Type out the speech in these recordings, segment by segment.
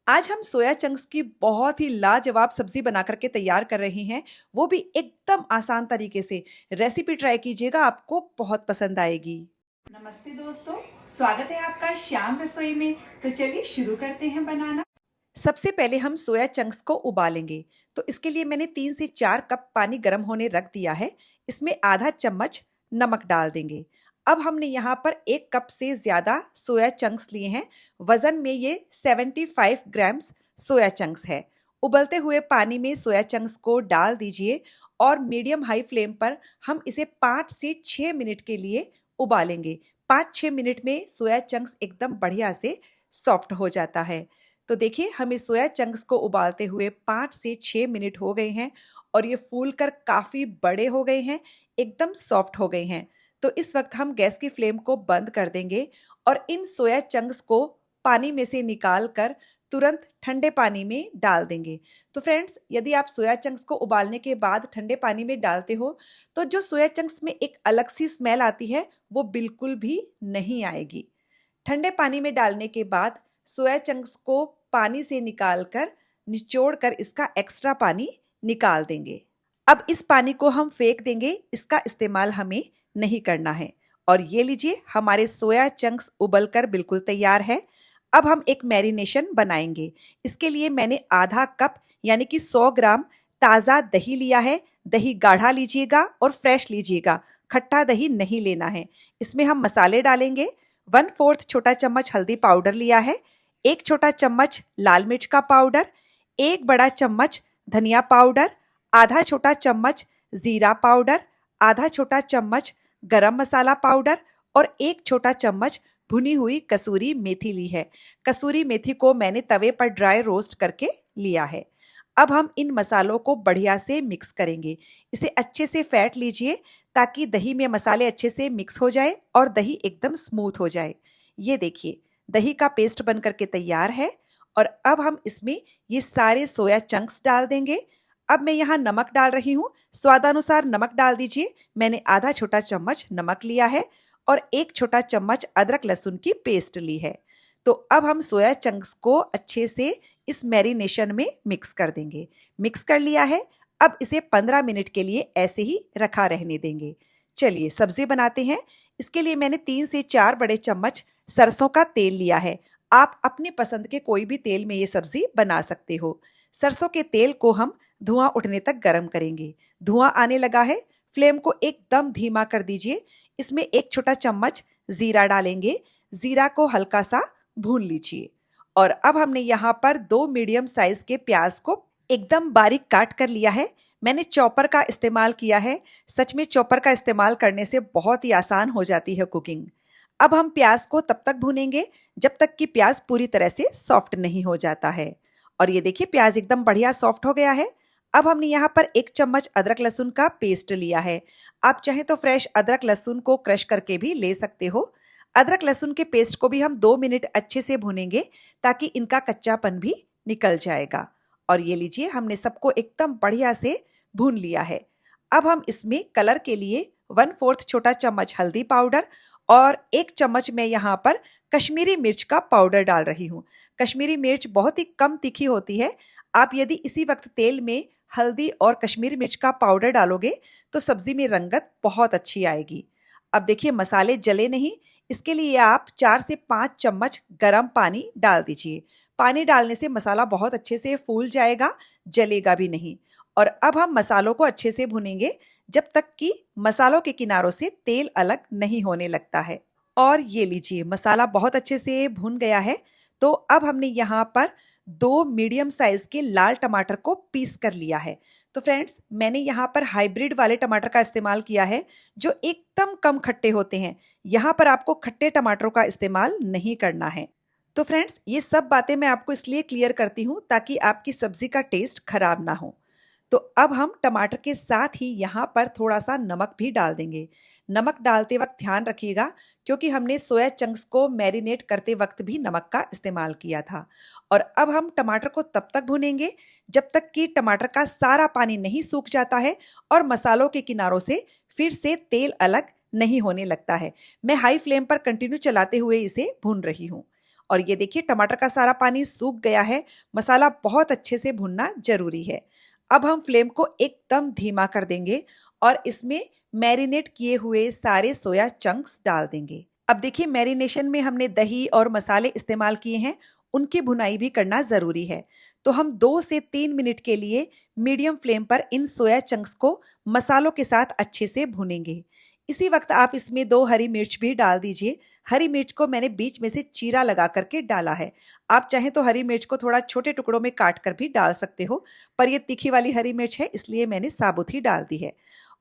आज हम soya chunks की बहुत ही लाजवाब सब्जी बना करके तैयार कर रहे हैं, वो भी एकदम आसान तरीके से। रेसिपी ट्राई कीजिएगा, आपको बहुत पसंद आएगी। नमस्ते दोस्तों, स्वागत है आपका श्याम रसोई में। तो चलिए शुरू करते हैं बनाना। सबसे पहले हम सोया चंक्स को उबालेंगे। तो इसके लिए मैंने 3 से 4 कप पानी गर्म होने रख दिया है। इसमें आधा चम्मच नमक डाल देंगे। अब हमने यहाँ पर 1 कप से ज़्यादा सोया चंक्स लिए हैं। वज़न में ये 75 ग्राम्स सोया चंक्स है। उबलते हुए पानी में सोया चंक्स को डाल दीजिए और मीडियम हाई फ्लेम पर हम इसे 5 से 6 मिनट के लिए उबालेंगे। 5-6 मिनट में सोया चंक्स एकदम बढ़िया से सॉफ्ट हो जाता है। तो देखिए, हमें सोया चंक्स को उबालते हुए 5 से 6 मिनट हो गए हैं और ये फूलकर काफ़ी बड़े हो गए हैं, एकदम सॉफ्ट हो गए हैं। तो इस वक्त हम गैस की फ्लेम को बंद कर देंगे और इन सोया चंक्स को पानी में से निकाल कर तुरंत ठंडे पानी में डाल देंगे। तो फ्रेंड्स, यदि आप सोया चंक्स को उबालने के बाद ठंडे पानी में डालते हो, तो जो सोया चंक्स में एक अलग सी स्मेल आती है, वो बिल्कुल भी नहीं आएगी। ठंडे पानी में डालने के बाद सोया चंक्स को पानी से निकालकर निचोड़ कर इसका एक्स्ट्रा पानी निकाल देंगे। अब इस पानी को हम फेंक देंगे, इसका इस्तेमाल हमें नहीं करना है। और ये लीजिए, हमारे सोया चंक्स उबलकर बिल्कुल तैयार है। अब हम एक मैरिनेशन बनाएंगे। इसके लिए मैंने आधा कप यानी कि 100 ग्राम ताज़ा दही लिया है। दही गाढ़ा लीजिएगा और फ्रेश लीजिएगा, खट्टा दही नहीं लेना है। इसमें हम मसाले डालेंगे। 1/4 छोटा चम्मच हल्दी पाउडर लिया है, 1 छोटा चम्मच लाल मिर्च का पाउडर, 1 बड़ा चम्मच धनिया पाउडर, आधा छोटा चम्मच जीरा पाउडर, आधा छोटा चम्मच गरम मसाला पाउडर और 1 छोटा चम्मच भुनी हुई कसूरी मेथी ली है। कसूरी मेथी को मैंने तवे पर ड्राई रोस्ट करके लिया है। अब हम इन मसालों को बढ़िया से मिक्स करेंगे। इसे अच्छे से फेंट लीजिए ताकि दही में मसाले अच्छे से मिक्स हो जाए और दही एकदम स्मूथ हो जाए। ये देखिए, दही का पेस्ट बन करके तैयार है और अब हम इसमें ये सारे सोया चंक्स डाल देंगे। अब मैं यहाँ नमक डाल रही हूँ, स्वादानुसार नमक डाल दीजिए। मैंने आधा छोटा चम्मच नमक लिया है और 1 छोटा चम्मच अदरक लहसुन की पेस्ट ली है। तो अब हम सोया चंक्स को अच्छे से इस मैरिनेशन में मिक्स कर देंगे। मिक्स कर लिया है, अब इसे 15 मिनट के लिए ऐसे ही रखा रहने देंगे। चलिए सब्जी बनाते हैं। इसके लिए मैंने 3 से 4 बड़े चम्मच सरसों का तेल लिया है। आप अपनी पसंद के कोई भी तेल में ये सब्जी बना सकते हो। सरसों के तेल को हम धुआं उठने तक गर्म करेंगे। धुआं आने लगा है, फ्लेम को एकदम धीमा कर दीजिए। इसमें 1 छोटा चम्मच जीरा डालेंगे। जीरा को हल्का सा भून लीजिए और अब हमने यहाँ पर 2 मीडियम साइज के प्याज को एकदम बारीक काट कर लिया है। मैंने चॉपर का इस्तेमाल किया है। सच में चॉपर का इस्तेमाल करने से बहुत ही आसान हो जाती है कुकिंग। अब हम प्याज को तब तक भूनेंगे जब तक कि प्याज पूरी तरह से सॉफ्ट नहीं हो जाता है। और ये देखिए, प्याज एकदम बढ़िया सॉफ्ट हो गया है। अब हमने यहाँ पर 1 चम्मच अदरक लहसुन का पेस्ट लिया है। आप चाहें तो फ्रेश अदरक लहसुन को क्रश करके भी ले सकते हो। अदरक लहसुन के पेस्ट को भी हम 2 मिनट अच्छे से भूनेंगे ताकि इनका कच्चापन भी निकल जाएगा। और ये लीजिए, हमने सबको एकदम बढ़िया से भून लिया है। अब हम इसमें कलर के लिए 1/4 छोटा चम्मच हल्दी पाउडर और 1 चम्मच मैं यहाँ पर कश्मीरी मिर्च का पाउडर डाल रही हूँ। कश्मीरी मिर्च बहुत ही कम तीखी होती है। आप यदि इसी वक्त तेल में हल्दी और कश्मीरी मिर्च का पाउडर डालोगे तो सब्जी में रंगत बहुत अच्छी आएगी। अब देखिए, मसाले जले नहीं, इसके लिए आप 4 से 5 चम्मच गरम पानी डाल दीजिए। पानी डालने से मसाला बहुत अच्छे से फूल जाएगा, जलेगा भी नहीं। और अब हम मसालों को अच्छे से भूनेंगे जब तक कि मसालों के किनारों से तेल अलग नहीं होने लगता है। और ये लीजिए, मसाला बहुत अच्छे से भुन गया है। तो अब हमने यहाँ पर 2 मीडियम साइज के लाल टमाटर को पीस कर लिया है। तो फ्रेंड्स, मैंने यहाँ पर हाइब्रिड वाले टमाटर का इस्तेमाल किया है जो एकदम कम खट्टे होते हैं। यहाँ पर आपको खट्टे टमाटरों का इस्तेमाल नहीं करना है। तो फ्रेंड्स, ये सब बातें मैं आपको इसलिए क्लियर करती हूँ ताकि आपकी सब्जी का टेस्ट खराब ना हो। तो अब हम टमाटर के साथ ही यहाँ पर थोड़ा सा नमक भी डाल देंगे। नमक डालते वक्त ध्यान रखिएगा क्योंकि हमने सोया चंक्स को मैरिनेट करते वक्त भी नमक का इस्तेमाल किया था। और अब हम टमाटर को तब तक भूनेंगे जब तक कि टमाटर का सारा पानी नहीं सूख जाता है और मसालों के किनारों से फिर से तेल अलग नहीं होने लगता है। मैं हाई फ्लेम पर कंटिन्यू चलाते हुए इसे भून रही हूँ। और ये देखिए टमाटर का सारा पानी सूख गया है। मसाला बहुत अच्छे से भुनना जरूरी है। अब हम फ्लेम को एकदम धीमा कर देंगे और इसमें मैरिनेट किए हुए सारे सोया चंक्स डाल देंगे। अब देखिए मैरिनेशन में हमने दही और मसाले इस्तेमाल किए हैं, उनकी भुनाई भी करना जरूरी है। तो हम 2 से 3 मिनट के लिए मीडियम फ्लेम पर इन सोया चंक्स को मसालों के साथ अच्छे से भुनेंगे। इसी वक्त आप इसमें 2 हरी मिर्च भी डाल दीजिए। हरी मिर्च को मैंने बीच में से चीरा लगा करके डाला है। आप चाहें तो हरी मिर्च को थोड़ा छोटे टुकड़ों में काट कर भी डाल सकते हो, पर ये तीखी वाली हरी मिर्च है इसलिए मैंने साबुत ही डाल दी है।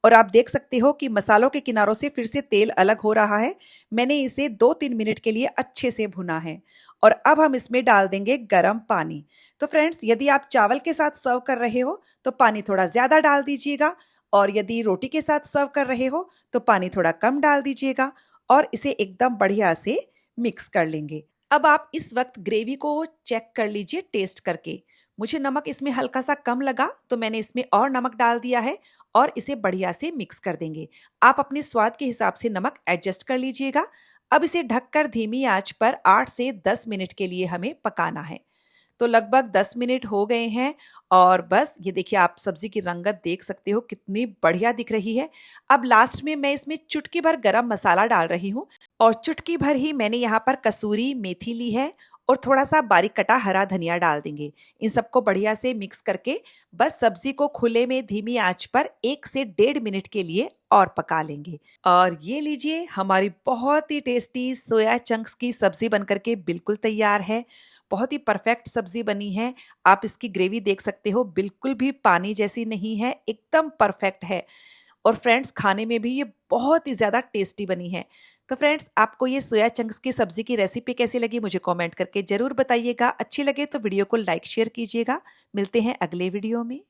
और आप देख सकते हो कि मसालों के किनारों से फिर से तेल अलग हो रहा है। मैंने इसे 2-3 मिनट के लिए अच्छे से भुना है। और अब हम इसमें डाल देंगे गरम पानी। तो फ्रेंड्स, यदि आप चावल के साथ सर्व कर रहे हो तो पानी थोड़ा ज्यादा डाल दीजिएगा, और यदि रोटी के साथ सर्व कर रहे हो तो पानी थोड़ा कम डाल दीजिएगा और इसे एकदम बढ़िया से मिक्स कर लेंगे। अब आप इस वक्त ग्रेवी को चेक कर लीजिए टेस्ट करके। मुझे नमक इसमें हल्का सा कम लगा तो मैंने इसमें और नमक डाल दिया है और इसे बढ़िया से मिक्स कर देंगे। आप अपने स्वाद के हिसाब से नमक एडजस्ट कर लीजिएगा। अब इसे ढककर धीमी आंच पर 8 से 10 मिनट के लिए हमें पकाना है। तो लगभग 10 मिनट हो गए हैं और बस ये देखिए आप सब्जी की रंगत देख सकते हो कितनी बढ़िया दिख रही है। अब लास्ट में मैं इसमें चुटकी भर गरम मसाला डाल रही हूँ और चुटकी भर ही मैंने यहाँ पर कसूरी मेथी ली है और थोड़ा सा बारीक कटा हरा धनिया डाल देंगे। इन सबको बढ़िया से मिक्स करके बस सब्जी को खुले में धीमी आंच पर 1 से 1.5 मिनट के लिए और पका लेंगे। और ये लीजिए हमारी बहुत ही टेस्टी सोया चंक्स की सब्जी बनकर के बिल्कुल तैयार है। बहुत ही परफेक्ट सब्जी बनी है। आप इसकी ग्रेवी देख सकते हो, बिल्कुल भी पानी जैसी नहीं है, एकदम परफेक्ट है। और फ्रेंड्स, खाने में भी ये बहुत ही ज़्यादा टेस्टी बनी है। तो फ्रेंड्स, आपको ये सोया चंक्स की सब्जी की रेसिपी कैसी लगी मुझे कमेंट करके ज़रूर बताइएगा। अच्छी लगे तो वीडियो को लाइक शेयर कीजिएगा। मिलते हैं अगले वीडियो में।